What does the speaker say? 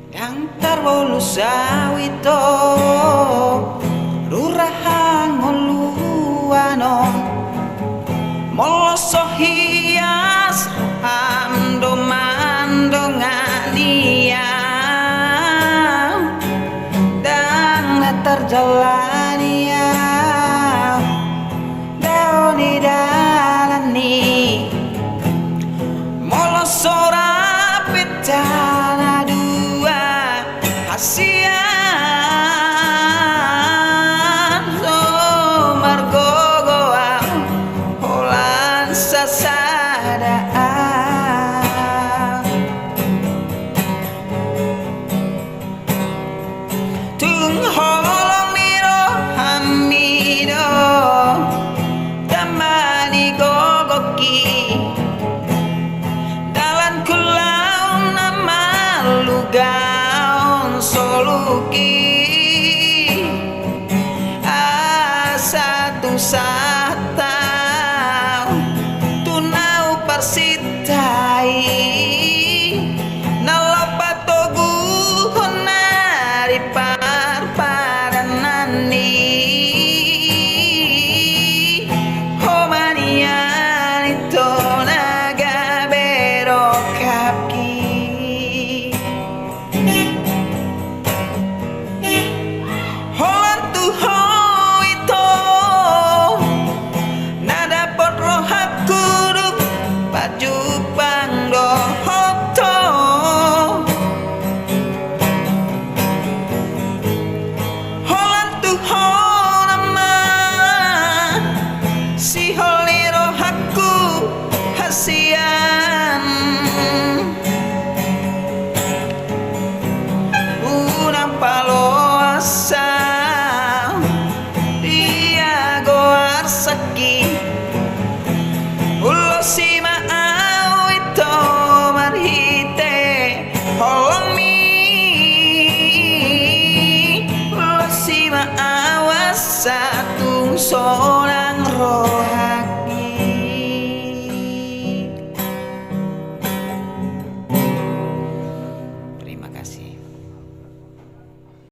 Yang tarwolu sawito rurahang ngoluanon moloso hias ando mandongania dan terjalania dauni dalani moloso rapitana dua hasian so margogoa holan sasadaan tung holong miro hamido damani gogoki dalan kulau nama lugaon soluki asatu satau tunau persitai nalapatogu honari parpadanani homanian itu naga berokapki holan tuho itu nada pot rohat kuduk baju pangdo hoto holan tuho nama si holi rohaku hasian unang paloasa dia goar saki